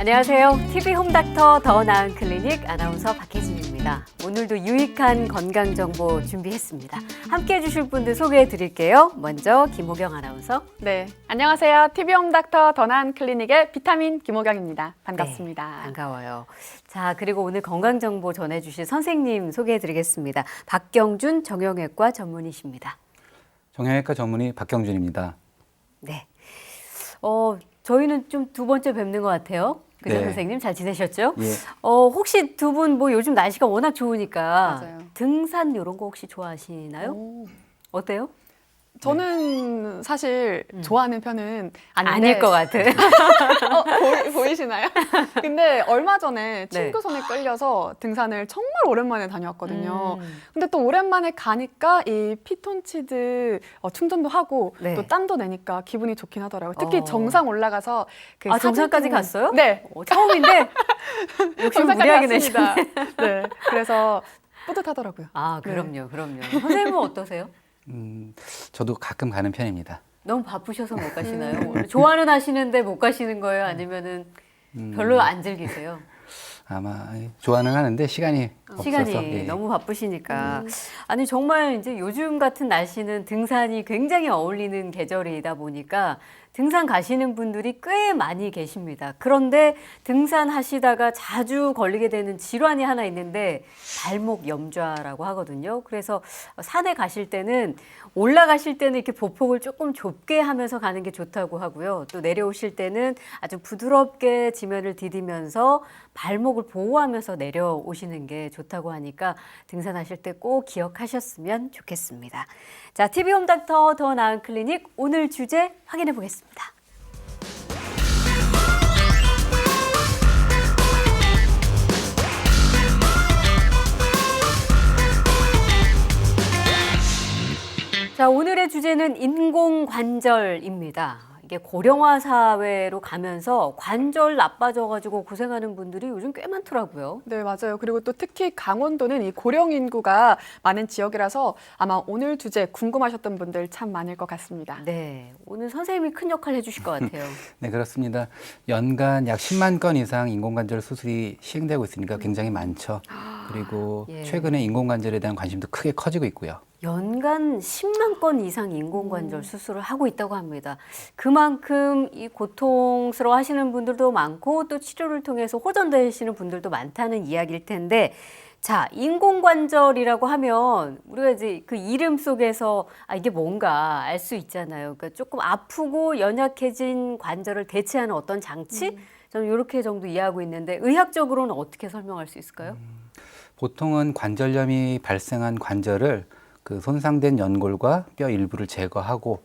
안녕하세요. TV 홈닥터 더 나은 클리닉 아나운서 박혜진입니다. 오늘도 유익한 건강 정보 준비했습니다. 함께해 주실 분들 소개해 드릴게요. 먼저 김호경 아나운서. 네, 안녕하세요. TV 홈닥터 더 나은 클리닉의 비타민 김호경입니다. 반갑습니다. 네, 반가워요. 자, 그리고 오늘 건강 정보 전해 주실 선생님 소개해 드리겠습니다. 박경준 정형외과 전문의십니다. 정형외과 전문의 박경준입니다. 네. 저희는 좀 두 번째 뵙는 것 같아요. 그죠, 네. 선생님? 잘 지내셨죠? 예. 혹시 두 분 뭐 요즘 날씨가 워낙 좋으니까 맞아요. 등산 이런 거 혹시 좋아하시나요? 오. 어때요? 저는 사실 좋아하는 편은 아닌데 아닐 것 같아. 보이시나요? 근데 얼마 전에 네. 친구 손에 끌려서 등산을 정말 오랜만에 다녀왔거든요. 음. 근데 또 오랜만에 가니까 이 피톤치드 충전도 하고 네. 또 땀도 내니까 기분이 좋긴 하더라고요. 특히 어. 정상 올라가서 그 아, 정상까지 사진 찍는- 갔어요? 네. 처음인데 욕심 무리하게 갔습니다. 내셨네. 네. 그래서 뿌듯하더라고요. 아, 네. 그럼요. 선생님은 어떠세요? 저도 가끔 가는 편입니다. 너무 바쁘셔서 못 가시나요? 좋아는 하시는데 못 가시는 거예요? 아니면은 별로 안 즐기세요? 아마 좋아는 하는데 시간이 없어서. 시간이 예. 너무 바쁘시니까. 아니, 정말 이제 요즘 같은 날씨는 등산이 굉장히 어울리는 계절이다 보니까 등산 가시는 분들이 꽤 많이 계십니다. 그런데 등산하시다가 자주 걸리게 되는 질환이 하나 있는데 발목 염좌라고 하거든요. 그래서 산에 가실 때는 올라가실 때는 이렇게 보폭을 조금 좁게 하면서 가는 게 좋다고 하고요. 또 내려오실 때는 아주 부드럽게 지면을 디디면서 발목을 보호하면서 내려오시는 게 좋다고 하니까 등산하실 때 꼭 기억하셨으면 좋겠습니다. 자, TV 홈닥터 더 나은 클리닉 오늘 주제 확인해 보겠습니다. 자, 오늘의 주제는 인공관절입니다. 이게 고령화 사회로 가면서 관절 나빠져가지고 고생하는 분들이 요즘 꽤 많더라고요. 네, 맞아요. 그리고 또 특히 강원도는 이 고령 인구가 많은 지역이라서 아마 오늘 주제 궁금하셨던 분들 참 많을 것 같습니다. 네, 오늘 선생님이 큰 역할 해주실 것 같아요. 네, 그렇습니다. 연간 약 10만 건 이상 인공관절 수술이 시행되고 있으니까 굉장히 많죠. 그리고 예. 최근에 인공관절에 대한 관심도 크게 커지고 있고요. 연간 10만 건 이상 인공관절 수술을 하고 있다고 합니다. 그만큼 이 고통스러워 하시는 분들도 많고 또 치료를 통해서 호전되시는 분들도 많다는 이야기일 텐데, 자, 인공관절이라고 하면 우리가 이제 그 이름 속에서 이게 뭔가 알 수 있잖아요. 그러니까 조금 아프고 연약해진 관절을 대체하는 어떤 장치? 저는 이렇게 정도 이해하고 있는데 의학적으로는 어떻게 설명할 수 있을까요? 보통은 관절염이 발생한 관절을 그 손상된 연골과 뼈 일부를 제거하고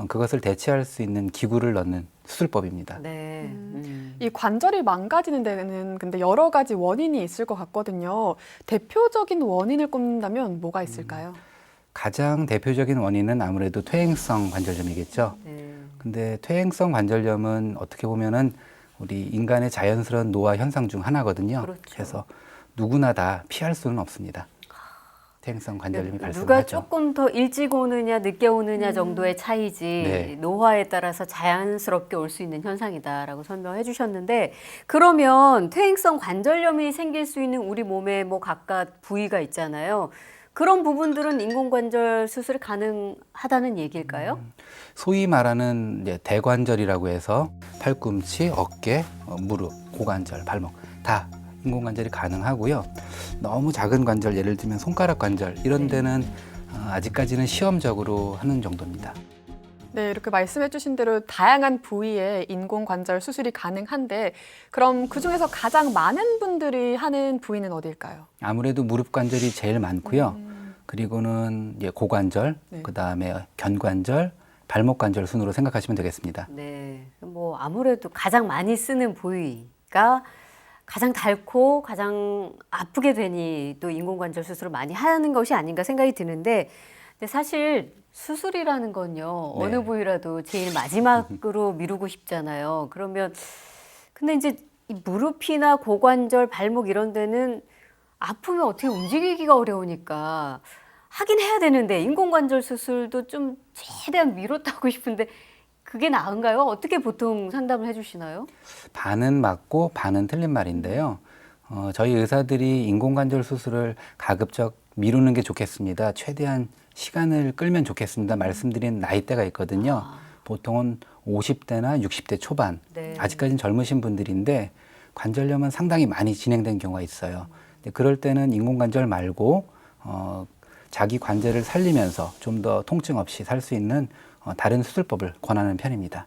그것을 대체할 수 있는 기구를 넣는 수술법입니다. 네. 이 관절이 망가지는 데는 근데 여러 가지 원인이 있을 것 같거든요. 대표적인 원인을 꼽는다면 뭐가 있을까요? 가장 대표적인 원인은 아무래도 퇴행성 관절염이겠죠. 네. 근데 퇴행성 관절염은 어떻게 보면은 우리 인간의 자연스러운 노화 현상 중 하나거든요. 그렇죠. 그래서 누구나 다 피할 수는 없습니다. 퇴행성 관절염이 누가 발생하죠. 조금 더 일찍 오느냐 늦게 오느냐 정도의 차이지 네. 노화에 따라서 자연스럽게 올 수 있는 현상이다라고 설명해 주셨는데, 그러면 퇴행성 관절염이 생길 수 있는 우리 몸에 뭐 각각 부위가 있잖아요. 그런 부분들은 인공관절 수술이 가능하다는 얘기일까요? 소위 말하는 이제 대관절이라고 해서 팔꿈치, 어깨, 무릎, 고관절, 발목 다 인공관절이 가능하고요. 너무 작은 관절, 예를 들면 손가락 관절 이런 데는 아직까지는 시험적으로 하는 정도입니다. 네, 이렇게 말씀해 주신 대로 다양한 부위에 인공관절 수술이 가능한데 그럼 그중에서 가장 많은 분들이 하는 부위는 어디일까요? 아무래도 무릎 관절이 제일 많고요. 그리고는 이제 고관절, 네. 그다음에 견관절, 발목 관절 순으로 생각하시면 되겠습니다. 네. 뭐 아무래도 가장 많이 쓰는 부위가 가장 닳고 가장 아프게 되니 또 인공관절 수술을 많이 하는 것이 아닌가 생각이 드는데, 근데 사실 수술이라는 건요, 네. 어느 부위라도 제일 마지막으로 미루고 싶잖아요. 그러면 근데 이제 이 무릎이나 고관절, 발목 이런 데는 아프면 어떻게 움직이기가 어려우니까 하긴 해야 되는데 인공관절 수술도 좀 최대한 미뤘다고 싶은데 그게 나은가요? 어떻게 보통 상담을 해주시나요? 반은 맞고 반은 틀린 말인데요. 저희 의사들이 인공관절 수술을 가급적 미루는 게 좋겠습니다. 최대한 시간을 끌면 좋겠습니다. 말씀드린 나이대가 있거든요. 보통은 50대나 60대 초반. 네. 아직까지는 젊으신 분들인데 관절염은 상당히 많이 진행된 경우가 있어요. 근데 그럴 때는 인공관절 말고 자기 관절을 살리면서 좀 더 통증 없이 살 수 있는 다른 수술법을 권하는 편입니다.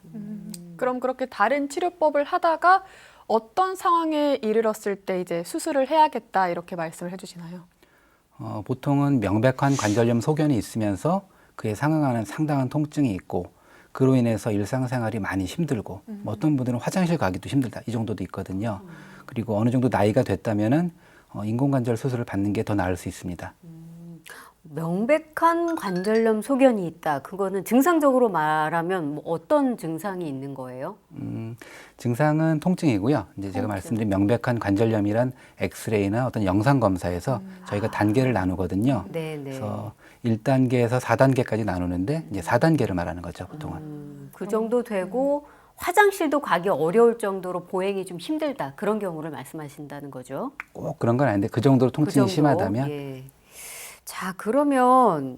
그럼 그렇게 다른 치료법을 하다가 어떤 상황에 이르렀을 때 이제 수술을 해야겠다 이렇게 말씀을 해주시나요? 보통은 명백한 관절염 소견이 있으면서 그에 상응하는 상당한 통증이 있고 그로 인해서 일상생활이 많이 힘들고 뭐 어떤 분들은 화장실 가기도 힘들다 이 정도도 있거든요. 그리고 어느 정도 나이가 됐다면은 인공관절 수술을 받는 게 더 나을 수 있습니다. 명백한 관절염 소견이 있다. 그거는 증상적으로 말하면 뭐 어떤 증상이 있는 거예요? 증상은 통증이고요. 이제 제가 말씀드린 명백한 관절염이란 엑스레이나 어떤 영상 검사에서 저희가 단계를 나누거든요. 네네. 그래서 1단계에서 4단계까지 나누는데 이제 4단계를 말하는 거죠, 보통은. 그 정도 되고 화장실도 가기 어려울 정도로 보행이 좀 힘들다. 그런 경우를 말씀하신다는 거죠. 꼭 그런 건 아닌데 그 정도로 통증이 정도? 심하다면 예. 자, 그러면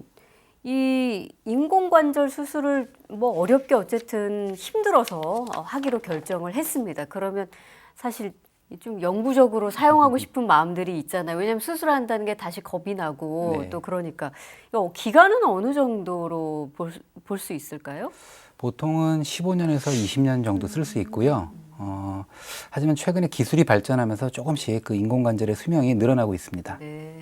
이 인공관절 수술을 뭐 어렵게 어쨌든 힘들어서 하기로 결정을 했습니다. 그러면 사실 좀 영구적으로 사용하고 싶은 마음들이 있잖아요. 왜냐하면 수술한다는 게 다시 겁이 나고 네. 또 그러니까 기간은 어느 정도로 볼 수 있을까요? 보통은 15년에서 20년 정도 쓸 수 있고요. 하지만 최근에 기술이 발전하면서 조금씩 그 인공관절의 수명이 늘어나고 있습니다. 네.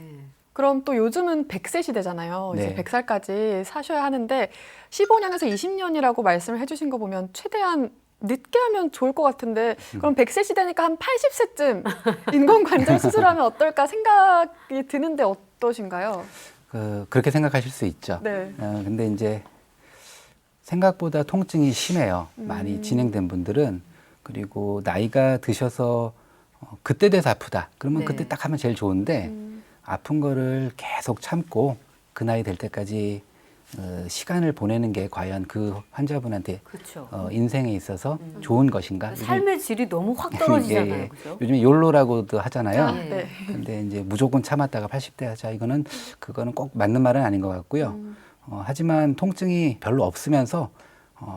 그럼 또 요즘은 100세 시대잖아요. 이제 네. 100살까지 사셔야 하는 15년에서 20년이라고 말씀을 해주신 거 보면 최대한 늦게 하면 좋을 것 같은데 그럼 100세 시대니까 한 80세쯤 인공관절 수술하면 어떨까 생각이 드는데 어떠신가요? 그렇게 생각하실 수 있죠. 네. 근데 이제 생각보다 통증이 심해요. 많이 진행된 분들은. 그리고 나이가 드셔서 그때 돼서 아프다. 그러면 네. 그때 딱 하면 제일 좋은데 아픈 거를 계속 참고 그 나이 될 때까지 시간을 보내는 게 과연 그 환자분한테 그렇죠. 인생에 있어서 좋은 것인가? 삶의 질이 너무 확 떨어지잖아요. 예, 예. 그죠? 요즘에 욜로라고도 하잖아요. 예. 네. 근데 이제 무조건 참았다가 80대 하자. 그거는 꼭 맞는 말은 아닌 것 같고요. 하지만 통증이 별로 없으면서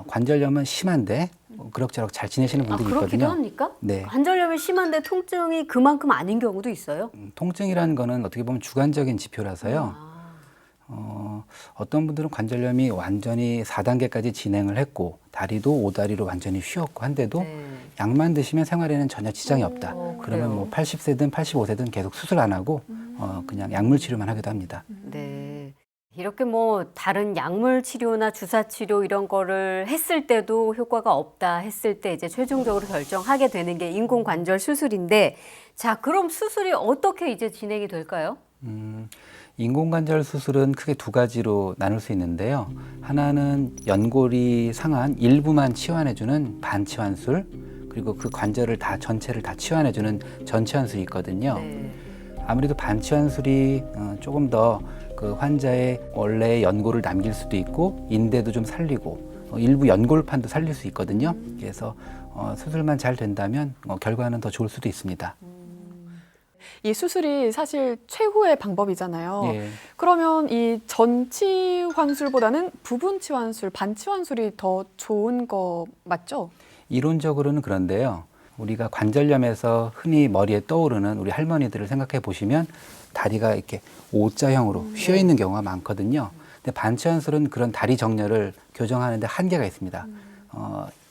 관절염은 심한데 그럭저럭 잘 지내시는 분들이 그렇기도 있거든요. 합니까? 네. 관절염이 심한데 통증이 그만큼 아닌 경우도 있어요? 통증이라는 거는 어떻게 보면 주관적인 지표라서요. 어떤 분들은 관절염이 완전히 4단계까지 진행을 했고 다리도 오다리로 완전히 휘었고 한데도 네. 약만 드시면 생활에는 전혀 지장이 없다. 그래요? 그러면 뭐 80세든 85세든 계속 수술 안 하고 그냥 약물 치료만 하기도 합니다. 네. 이렇게 뭐 다른 약물 치료나 주사 치료 이런 거를 했을 때도 효과가 없다 했을 때 이제 최종적으로 결정하게 되는 게 인공관절 수술인데 자, 그럼 수술이 어떻게 이제 진행이 될까요? 인공관절 수술은 크게 두 가지로 나눌 수 있는데요. 하나는 연골이 상한 일부만 치환해주는 반치환술, 그리고 그 관절을 전체를 다 치환해주는 전치환술이 있거든요. 네. 아무래도 반치환술이 조금 더 그 환자의 원래의 연골을 남길 수도 있고 인대도 좀 살리고 일부 연골판도 살릴 수 있거든요. 그래서 수술만 잘 된다면 결과는 더 좋을 수도 있습니다. 이 수술이 사실 최후의 방법이잖아요. 예. 그러면 이 전치환술보다는 부분치환술, 반치환술이 더 좋은 거 맞죠? 이론적으로는 그런데요. 우리가 관절염에서 흔히 머리에 떠오르는 우리 할머니들을 생각해 보시면 다리가 이렇게 O자형으로 휘어 있는 경우가 많거든요. 근데 반치환술은 그런 다리 정렬을 교정하는데 한계가 있습니다.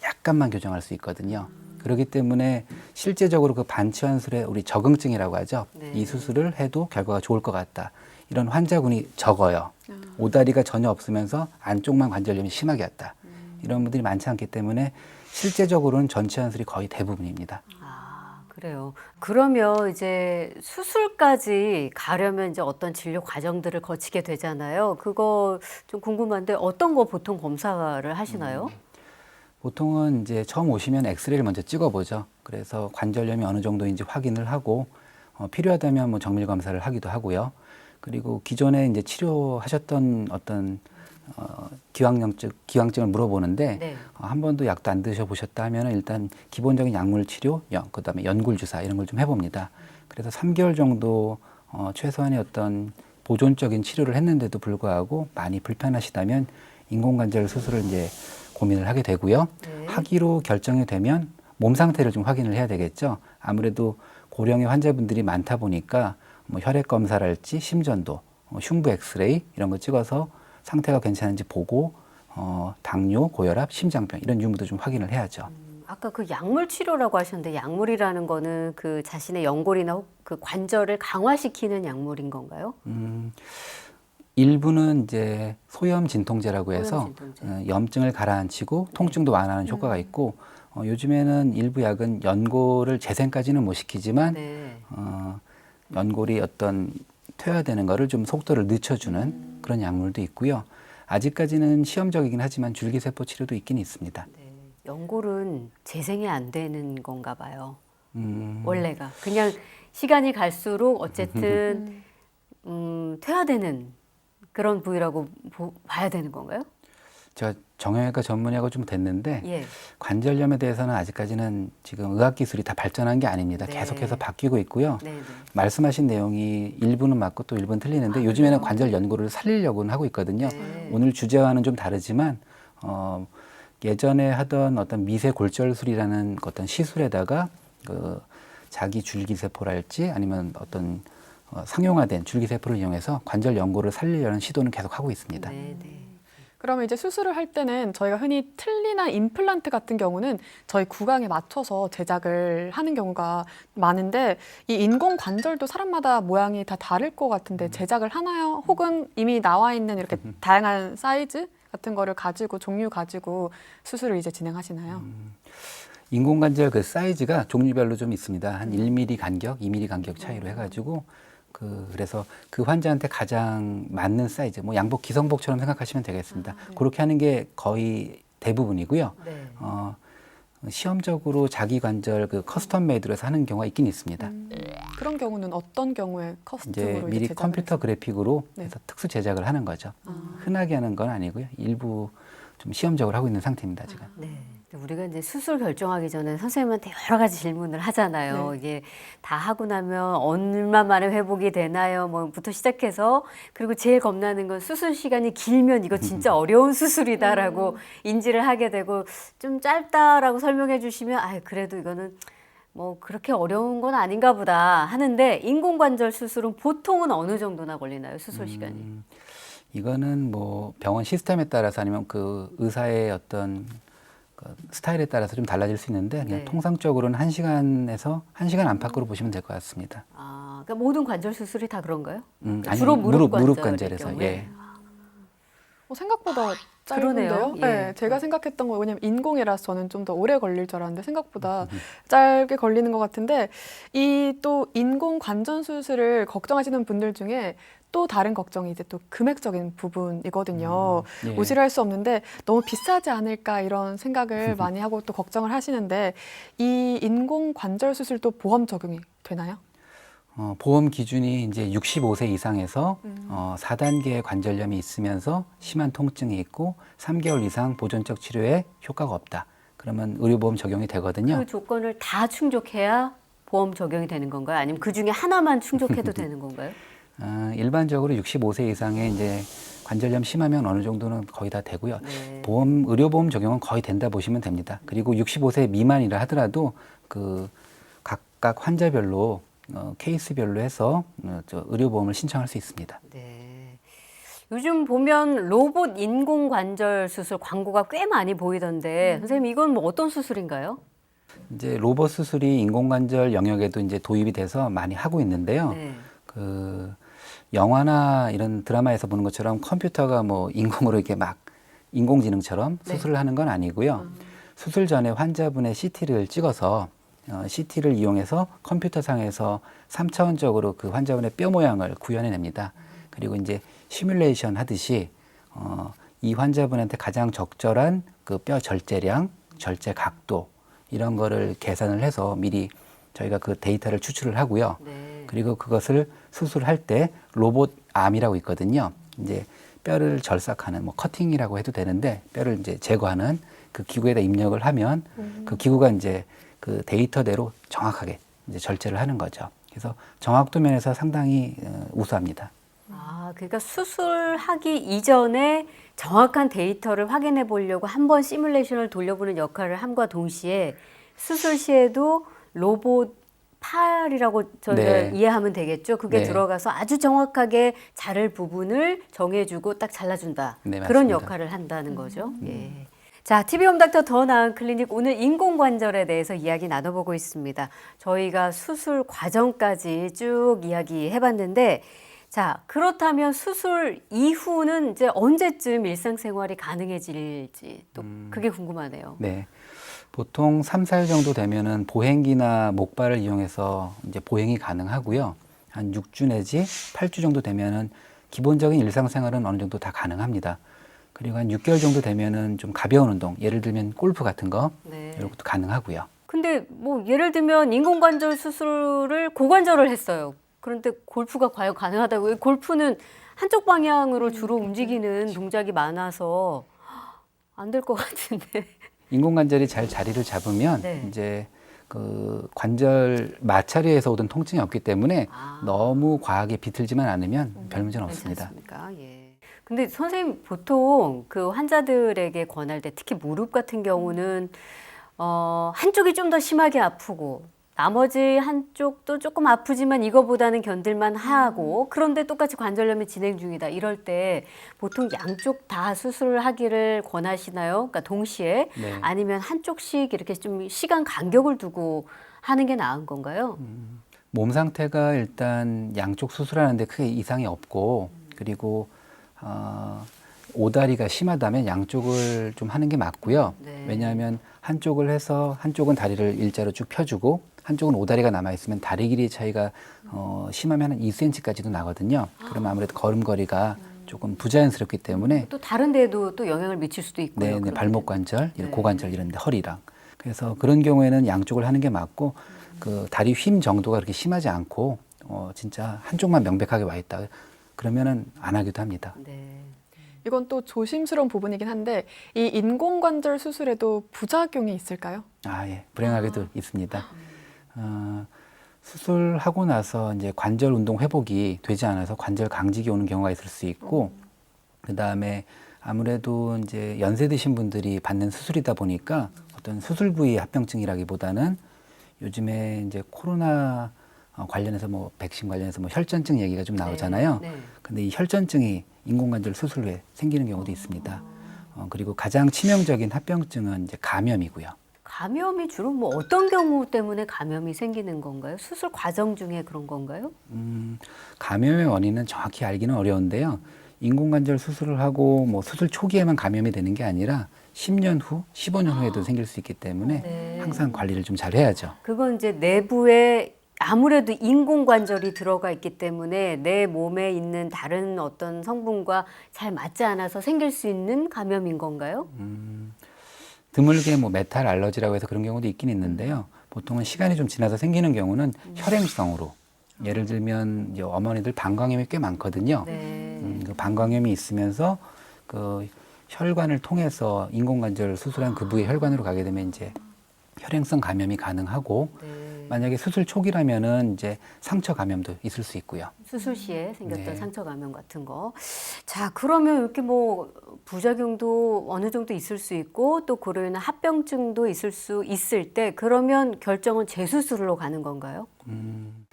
약간만 교정할 수 있거든요. 그렇기 때문에 실제적으로 그 반치환술의 우리 적응증이라고 하죠. 네. 이 수술을 해도 결과가 좋을 것 같다. 이런 환자군이 적어요. 오다리가 전혀 없으면서 안쪽만 관절염이 심하게 왔다. 이런 분들이 많지 않기 때문에 실제적으로는 전치환술이 거의 대부분입니다. 그래요. 그러면 이제 수술까지 가려면 이제 어떤 진료 과정들을 거치게 되잖아요. 그거 좀 궁금한데 어떤 거 보통 검사를 하시나요? 보통은 이제 처음 오시면 엑스레이를 먼저 찍어보죠. 그래서 관절염이 어느 정도인지 확인을 하고 필요하다면 뭐 정밀 검사를 하기도 하고요. 그리고 기존에 이제 치료하셨던 어떤 기왕증을 물어보는데 네. 한 번도 약도 안 드셔보셨다 하면 일단 기본적인 약물 치료, 그다음에 연골 주사 이런 걸 좀 해봅니다. 그래서 3개월 정도 최소한의 어떤 보존적인 치료를 했는데도 불구하고 많이 불편하시다면 인공관절 수술을 이제 고민을 하게 되고요. 네. 하기로 결정이 되면 몸 상태를 좀 확인을 해야 되겠죠. 아무래도 고령의 환자분들이 많다 보니까 뭐 혈액 검사랄지 심전도, 흉부 엑스레이 이런 거 찍어서 상태가 괜찮은지 보고 당뇨, 고혈압, 심장병 이런 유무도 좀 확인을 해야죠. 아까 그 약물 치료라고 하셨는데 약물이라는 거는 그 자신의 연골이나 그 관절을 강화시키는 약물인 건가요? 일부는 이제 소염 진통제라고 해서 소염 진통제. 염증을 가라앉히고 통증도 완화하는 효과가 있고 요즘에는 일부 약은 연골을 재생까지는 못 시키지만 네. 연골이 어떤 퇴화되는 거를 좀 속도를 늦춰주는 그런 약물도 있고요. 아직까지는 시험적이긴 하지만 줄기세포 치료도 있긴 있습니다. 네. 연골은 재생이 안 되는 건가 봐요. 음, 원래가 그냥 시간이 갈수록 어쨌든 퇴화되는 그런 부위라고 봐야 되는 건가요? 제가 정형외과 전문의하고 좀 됐는데 예. 관절염에 대해서는 아직까지는 지금 의학 기술이 다 발전한 게 아닙니다. 네. 계속해서 바뀌고 있고요. 네, 네. 말씀하신 내용이 일부는 맞고 또 일부는 틀리는데 아, 요즘에는 그래요? 관절 연골을 살리려고는 하고 있거든요. 네. 오늘 주제와는 좀 다르지만 예전에 하던 어떤 미세 골절술이라는 어떤 시술에다가 그 자기 줄기세포랄지 아니면 어떤 상용화된 줄기세포를 이용해서 관절 연골을 살리려는 시도는 계속 하고 있습니다. 네, 네. 그러면 이제 수술을 할 때는 저희가 흔히 틀니나 임플란트 같은 경우는 저희 구강에 맞춰서 제작을 하는 경우가 많은데 이 인공 관절도 사람마다 모양이 다 다를 것 같은데 제작을 하나요? 혹은 이미 나와 있는 이렇게 다양한 사이즈 같은 거를 가지고 종류 가지고 수술을 이제 진행하시나요? 인공관절 그 사이즈가 종류별로 좀 있습니다. 한 1mm 간격, 2mm 간격 차이로 해가지고 그래서 그 환자한테 가장 맞는 사이즈, 뭐 양복 기성복처럼 생각하시면 되겠습니다. 그렇게 하는 게 거의 대부분이고요. 네. 시험적으로 자기 관절 그 커스텀 메이드로 해서 하는 경우가 있긴 있습니다. 그런 경우는 어떤 경우에 커스텀으로 이제 미리 제작을 컴퓨터 그래픽으로 네. 해서 특수 제작을 하는 거죠. 흔하게 하는 건 아니고요. 일부 좀 시험적으로 하고 있는 상태입니다, 지금. 네. 우리가 이제 수술 결정하기 전에 선생님한테 여러 가지 질문을 하잖아요. 네. 이게 다 하고 나면 얼마 만에 회복이 되나요? 뭐부터 시작해서 그리고 제일 겁나는 건 수술 시간이 길면 이거 진짜 어려운 수술이다라고 인지를 하게 되고 좀 짧다라고 설명해 주시면 그래도 이거는 뭐 그렇게 어려운 건 아닌가 보다 하는데 인공관절 수술은 보통은 어느 정도나 걸리나요? 수술 시간이? 이거는 뭐 병원 시스템에 따라서 아니면 그 의사의 어떤 그 스타일에 따라서 좀 달라질 수 있는데 그냥 네. 통상적으로는 1시간에서 1시간 안팎으로 보시면 될 것 같습니다. 그러니까 모든 관절 수술이 다 그런가요? 아니, 주로 무릎 관절에서 관절일 예. 생각보다 그러네요. 짧은데요? 예. 네, 제가 생각했던 거 왜냐면 인공이라서 저는 좀 더 오래 걸릴 줄 알았는데 생각보다 짧게 걸리는 것 같은데 이 또 인공 관절 수술을 걱정하시는 분들 중에 또 다른 걱정이 이제 또 금액적인 부분이거든요. 예. 무시를 할 수 없는데 너무 비싸지 않을까 이런 생각을 많이 하고 또 걱정을 하시는데 이 인공 관절 수술도 보험 적용이 되나요? 보험 기준이 이제 65세 이상에서 4단계의 관절염이 있으면서 심한 통증이 있고 3개월 이상 보존적 치료에 효과가 없다. 그러면 의료보험 적용이 되거든요. 그 조건을 다 충족해야 보험 적용이 되는 건가요? 아니면 그 중에 하나만 충족해도 되는 건가요? 일반적으로 65세 이상의 이제 관절염 심하면 어느 정도는 거의 다 되고요. 네. 의료보험 적용은 거의 된다 보시면 됩니다. 그리고 65세 미만이라 하더라도 그 각각 환자별로 케이스별로 해서 의료보험을 신청할 수 있습니다. 네. 요즘 보면 로봇 인공관절 수술 광고가 꽤 많이 보이던데 선생님 이건 뭐 어떤 수술인가요? 이제 로봇 수술이 인공관절 영역에도 이제 도입이 돼서 많이 하고 있는데요. 네. 그 영화나 이런 드라마에서 보는 것처럼 컴퓨터가 뭐 인공으로 이렇게 막 인공지능처럼 수술을 하는 건 아니고요. 수술 전에 환자분의 CT를 찍어서 CT를 이용해서 컴퓨터상에서 3차원적으로 그 환자분의 뼈 모양을 구현해냅니다. 그리고 이제 시뮬레이션 하듯이 이 환자분한테 가장 적절한 그 뼈 절제량, 절제 각도 이런 거를 계산을 해서 미리 저희가 그 데이터를 추출을 하고요. 네. 그리고 그것을 수술할 때 로봇 암이라고 있거든요. 이제 뼈를 절삭하는 뭐 커팅이라고 해도 되는데 뼈를 이제 제거하는 그 기구에다 입력을 하면 그 기구가 이제 그 데이터대로 정확하게 이제 절제를 하는 거죠. 그래서 정확도 면에서 상당히 우수합니다. 아, 그러니까 수술하기 이전에 정확한 데이터를 확인해 보려고 한번 시뮬레이션을 돌려보는 역할을 함과 동시에 수술 시에도 로봇 팔이라고 저희가 네. 이해하면 되겠죠. 그게 네. 들어가서 아주 정확하게 자를 부분을 정해주고 딱 잘라준다. 네, 그런 맞습니다. 역할을 한다는 거죠. 예. 자, TV홈닥터 더 나은 클리닉 오늘 인공관절에 대해서 이야기 나눠보고 있습니다. 저희가 수술 과정까지 쭉 이야기해봤는데 자, 그렇다면 수술 이후는 이제 언제쯤 일상생활이 가능해질지 또 그게 궁금하네요. 네. 보통 3, 4일 정도 되면은 보행기나 목발을 이용해서 이제 보행이 가능하고요. 한 6주 내지 8주 정도 되면은 기본적인 일상생활은 어느 정도 다 가능합니다. 그리고 한 6개월 정도 되면은 좀 가벼운 운동, 예를 들면 골프 같은 거 네. 이런 것도 가능하고요. 근데 뭐 예를 들면 인공관절 수술을 고관절을 했어요. 그런데 골프가 과연 가능하다고요? 골프는 한쪽 방향으로 주로 움직이는 동작이 많아서 안 될 것 같은데. 인공관절이 잘 자리를 잡으면 네. 이제 그 관절 마찰에서 오던 통증이 없기 때문에 아. 너무 과하게 비틀지만 않으면 별 문제는 없습니다. 괜찮습니까? 예. 근데 선생님 보통 그 환자들에게 권할 때 특히 무릎 같은 경우는 한쪽이 좀 더 심하게 아프고 나머지 한쪽도 조금 아프지만 이거보다는 견딜만 하고 그런데 똑같이 관절염이 진행 중이다. 이럴 때 보통 양쪽 다 수술을 하기를 권하시나요? 그러니까 동시에 네. 아니면 한쪽씩 이렇게 좀 시간 간격을 두고 하는 게 나은 건가요? 몸 상태가 일단 양쪽 수술하는데 크게 이상이 없고 그리고 오다리가 심하다면 양쪽을 좀 하는 게 맞고요. 네. 왜냐하면 한쪽을 해서 한쪽은 다리를 일자로 쭉 펴주고 한쪽은 오다리가 남아있으면 다리 길이 차이가 심하면 한 2cm까지도 나거든요. 그러면 아무래도 걸음걸이가 조금 부자연스럽기 때문에 또 다른 데에도 또 영향을 미칠 수도 있고요. 네, 그러면. 발목 관절, 네. 고관절 이런 데 허리랑. 그래서 그런 경우에는 양쪽을 하는 게 맞고 그 다리 휨 정도가 그렇게 심하지 않고 진짜 한쪽만 명백하게 와 있다. 그러면은 안 하기도 합니다. 네. 이건 또 조심스러운 부분이긴 한데 이 인공관절 수술에도 부작용이 있을까요? 아, 예. 불행하게도 있습니다. 수술하고 나서 이제 관절 운동 회복이 되지 않아서 관절 강직이 오는 경우가 있을 수 있고, 그 다음에 아무래도 이제 연세 드신 분들이 받는 수술이다 보니까 어떤 수술 부위 합병증이라기보다는 요즘에 이제 코로나 관련해서 뭐 백신 관련해서 뭐 혈전증 얘기가 좀 나오잖아요. 네. 근데 이 혈전증이 인공관절 수술 후에 생기는 경우도 있습니다. 그리고 가장 치명적인 합병증은 이제 감염이고요. 감염이 주로 뭐 어떤 경우 때문에 감염이 생기는 건가요? 수술 과정 중에 그런 건가요? 감염의 원인은 정확히 알기는 어려운데요. 인공관절 수술을 하고 뭐 수술 초기에만 감염이 되는 게 아니라 10년 후, 15년 후에도 생길 수 있기 때문에 네. 항상 관리를 좀 잘 해야죠. 그건 이제 내부에 아무래도 인공관절이 들어가 있기 때문에 내 몸에 있는 다른 어떤 성분과 잘 맞지 않아서 생길 수 있는 감염인 건가요? 드물게 뭐 메탈 알러지라고 해서 그런 경우도 있긴 있는데요. 보통은 시간이 좀 지나서 생기는 경우는 혈행성으로. 예를 들면 이제 어머니들 방광염이 꽤 많거든요. 네. 그 방광염이 있으면서 그 혈관을 통해서 인공관절 수술한 그 부위 혈관으로 가게 되면 이제 혈행성 감염이 가능하고 네. 만약에 수술 초기라면은 이제 상처 감염도 있을 수 있고요. 수술 시에 생겼던 네. 상처 감염 같은 거. 자, 그러면 이렇게 뭐 부작용도 어느 정도 있을 수 있고 또 그로 인한 합병증도 있을 수 있을 때 그러면 결정은 재수술로 가는 건가요?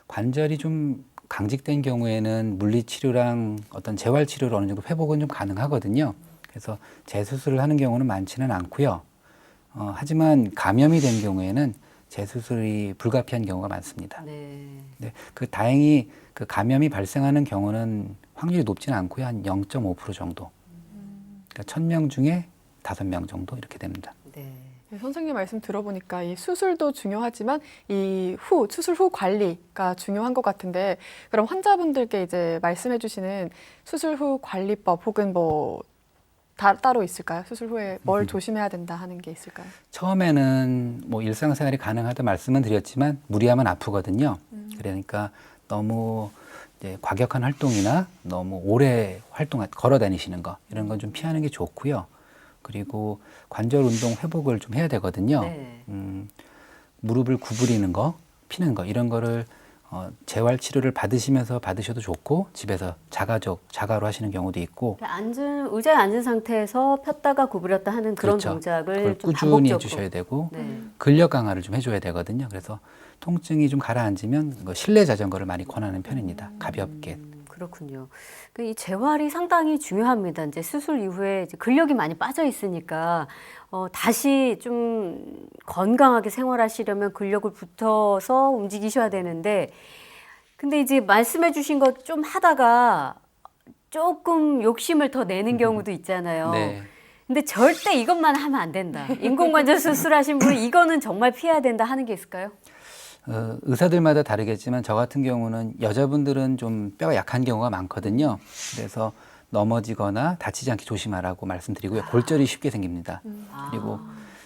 관절이 좀 강직된 경우에는 물리치료랑 어떤 재활치료로 어느 정도 회복은 좀 가능하거든요. 그래서 재수술을 하는 경우는 많지는 않고요. 하지만 감염이 된 경우에는 재수술이 불가피한 경우가 많습니다. 네. 네, 그 다행히 그 감염이 발생하는 경우는 확률이 높지는 않고요. 한 0.5% 정도. 그러니까 1000명 중에 5명 정도 이렇게 됩니다. 네. 네, 선생님 말씀 들어보니까 이 수술도 중요하지만 수술 후 관리가 중요한 것 같은데 그럼 환자분들께 이제 말씀해 주시는 수술 후 관리법 혹은 뭐 따로 있을까요? 수술 후에 뭘 조심해야 된다 하는 게 있을까요? 처음에는 뭐 일상생활이 가능하다 말씀은 드렸지만 무리하면 아프거든요. 그러니까 너무 이제 과격한 활동이나 너무 오래 걸어 다니시는 거 이런 건 좀 피하는 게 좋고요. 그리고 관절 운동 회복을 좀 해야 되거든요. 네. 무릎을 구부리는 거, 피는 거 이런 거를 재활 치료를 받으셔도 좋고 집에서 자가로 하시는 경우도 있고 의자에 앉은 상태에서 폈다가 구부렸다 하는 그런 그렇죠. 동작을 그걸 좀 꾸준히 반복적으로. 해주셔야 되고 네. 근력 강화를 좀 해줘야 되거든요. 그래서 통증이 좀 가라앉으면 실내 자전거를 많이 권하는 편입니다. 가볍게. 그렇군요. 이 재활이 상당히 중요합니다. 이제 수술 이후에 이제 근력이 많이 빠져 있으니까 다시 좀 건강하게 생활하시려면 근력을 붙어서 움직이셔야 되는데, 근데 이제 말씀해 주신 것 좀 하다가 조금 욕심을 더 내는 경우도 있잖아요. 네. 근데 절대 이것만 하면 안 된다. 인공관절 수술하신 분은 이거는 정말 피해야 된다 하는 게 있을까요? 의사들마다 다르겠지만 저 같은 경우는 여자분들은 좀 뼈가 약한 경우가 많거든요. 그래서 넘어지거나 다치지 않게 조심하라고 말씀드리고요. 골절이 쉽게 생깁니다. 그리고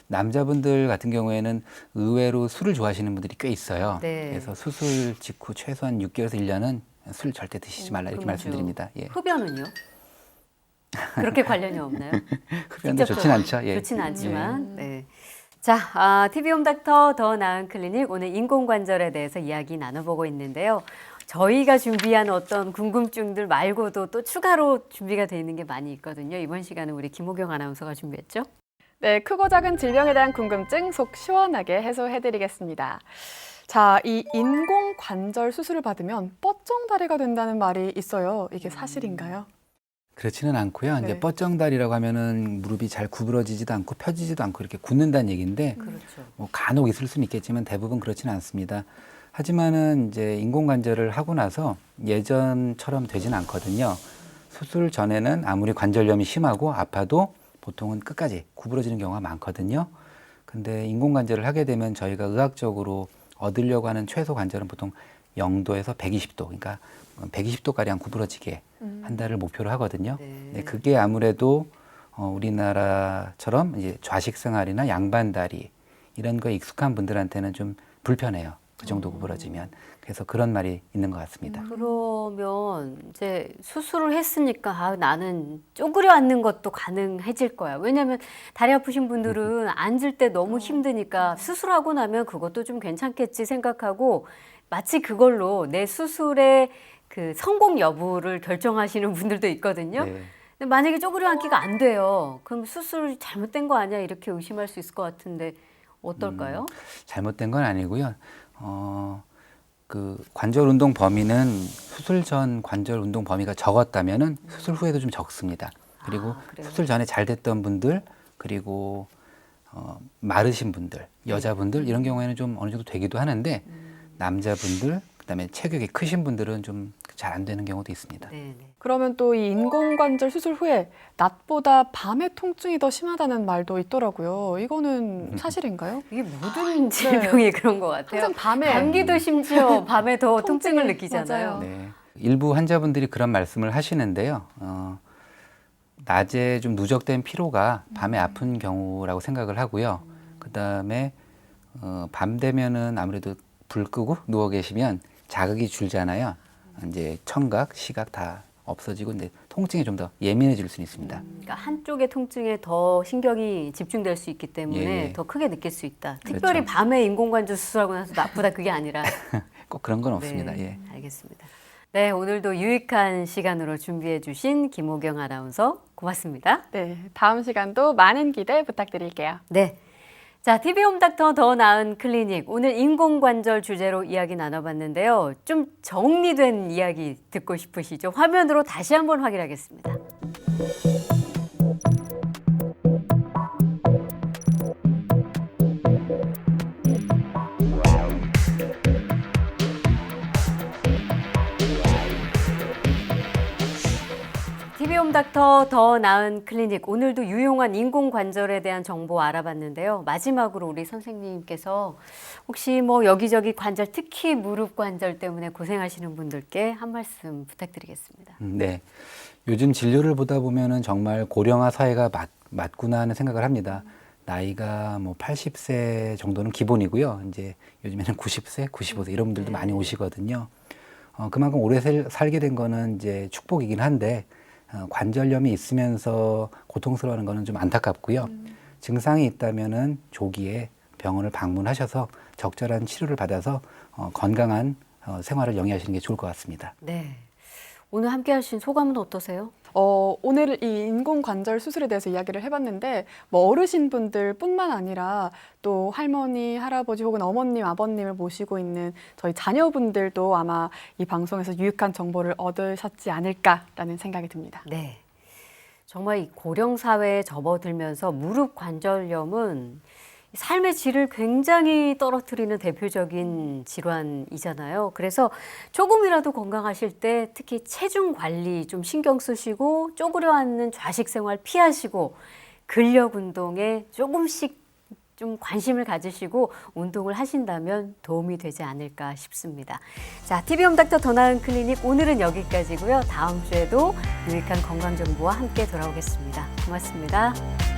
남자분들 같은 경우에는 의외로 술을 좋아하시는 분들이 꽤 있어요. 네. 그래서 수술 직후 최소한 6개월에서 1년은 술 절대 드시지 말라 이렇게 그렇죠. 말씀드립니다. 예. 흡연은요? 그렇게 관련이 없나요? 흡연도 좋진 않죠. 예. 좋진 않지만. 네. 자, TV 홈닥터 더 나은 클리닉 오늘 인공관절에 대해서 이야기 나눠보고 있는데요. 저희가 준비한 어떤 궁금증들 말고도 또 추가로 준비가 되어 있는 게 많이 있거든요. 이번 시간은 우리 김호경 아나운서가 준비했죠. 네, 크고 작은 질병에 대한 궁금증 속 시원하게 해소해드리겠습니다. 자, 이 인공관절 수술을 받으면 뻗정다리가 된다는 말이 있어요. 이게 사실인가요? 그렇지는 않고요. 이제 네. 뻗정다리라고 하면은 무릎이 잘 구부러지지도 않고 펴지지도 않고 이렇게 굳는다는 얘기인데 그렇죠. 뭐 간혹 있을 수는 있겠지만 대부분 그렇지는 않습니다. 하지만은 이제 인공관절을 하고 나서 예전처럼 되지는 않거든요. 수술 전에는 아무리 관절염이 심하고 아파도 보통은 끝까지 구부러지는 경우가 많거든요. 근데 인공관절을 하게 되면 저희가 의학적으로 얻으려고 하는 최소 관절은 보통 0도에서 120도, 그러니까 120도가량 구부러지게 한다를 목표로 하거든요. 네. 네, 그게 아무래도 우리나라처럼 이제 좌식 생활이나 양반다리 이런 거에 익숙한 분들한테는 좀 불편해요. 그 정도 구부러지면. 그래서 그런 말이 있는 것 같습니다. 그러면 이제 수술을 했으니까 나는 쪼그려 앉는 것도 가능해질 거야. 왜냐하면 다리 아프신 분들은 앉을 때 너무 힘드니까 수술하고 나면 그것도 좀 괜찮겠지 생각하고 마치 그걸로 내 수술의 그 성공 여부를 결정하시는 분들도 있거든요. 네. 근데 만약에 쪼그려 앉기가 안 돼요. 그럼 수술 잘못된 거 아니야? 이렇게 의심할 수 있을 것 같은데 어떨까요? 잘못된 건 아니고요. 그 관절 운동 범위는 수술 전 관절 운동 범위가 적었다면은 수술 후에도 좀 적습니다. 그리고 그래요? 수술 전에 잘 됐던 분들 그리고 마르신 분들, 여자분들 이런 경우에는 좀 어느 정도 되기도 하는데 남자분들 그다음에 체격이 크신 분들은 좀 잘 안 되는 경우도 있습니다. 네네. 그러면 또 이 인공관절 수술 후에 낮보다 밤에 통증이 더 심하다는 말도 있더라고요. 이거는 사실인가요? 이게 모든 질병이 그런 것 같아요. 항상 밤에 감기도 심지어 밤에 더 통증을 통증이- 느끼잖아요. 맞아요. 네. 일부 환자분들이 그런 말씀을 하시는데요. 낮에 좀 누적된 피로가 밤에 아픈 경우라고 생각을 하고요. 그다음에 밤 되면은 아무래도 불 끄고 누워 계시면 자극이 줄잖아요. 이제 청각, 시각 다 없어지고 이제 통증이 좀 더 예민해질 수는 있습니다. 그러니까 한쪽의 통증에 더 신경이 집중될 수 있기 때문에 예. 더 크게 느낄 수 있다. 그렇죠. 특별히 밤에 인공관절 수술하고 나서 나쁘다 그게 아니라. 꼭 그런 건 없습니다. 네, 예. 알겠습니다. 네, 오늘도 유익한 시간으로 준비해 주신 김호경 아나운서 고맙습니다. 네, 다음 시간도 많은 기대 부탁드릴게요. 네. 자, TV 홈닥터 더 나은 클리닉. 오늘 인공관절 주제로 이야기 나눠봤는데요. 좀 정리된 이야기 듣고 싶으시죠? 화면으로 다시 한번 확인하겠습니다. TV 홈닥터 더 나은 클리닉. 오늘도 유용한 인공관절에 대한 정보 알아봤는데요. 마지막으로 우리 선생님께서 혹시 뭐 여기저기 관절, 특히 무릎 관절 때문에 고생하시는 분들께 한 말씀 부탁드리겠습니다. 네. 요즘 진료를 보다 보면은 정말 고령화 사회가 맞구나 하는 생각을 합니다. 나이가 뭐 80세 정도는 기본이고요. 이제 요즘에는 90세, 95세 이런 분들도 많이 오시거든요. 그만큼 오래 살게 된 거는 이제 축복이긴 한데 관절염이 있으면서 고통스러워하는 거는 좀 안타깝고요. 증상이 있다면은 조기에 병원을 방문하셔서 적절한 치료를 받아서 건강한 생활을 영위하시는 게 좋을 것 같습니다. 네. 오늘 함께 하신 소감은 어떠세요? 오늘 이 인공관절 수술에 대해서 이야기를 해봤는데 뭐 어르신분들뿐만 아니라 또 할머니, 할아버지 혹은 어머님, 아버님을 모시고 있는 저희 자녀분들도 아마 이 방송에서 유익한 정보를 얻으셨지 않을까라는 생각이 듭니다. 네. 정말 이 고령 사회에 접어들면서 무릎 관절염은 삶의 질을 굉장히 떨어뜨리는 대표적인 질환이잖아요. 그래서 조금이라도 건강하실 때 특히 체중 관리 좀 신경 쓰시고 쪼그려 앉는 좌식 생활 피하시고 근력 운동에 조금씩 좀 관심을 가지시고 운동을 하신다면 도움이 되지 않을까 싶습니다. 자, TV홈 닥터 더 나은 클리닉 오늘은 여기까지고요. 다음 주에도 유익한 건강 정보와 함께 돌아오겠습니다. 고맙습니다.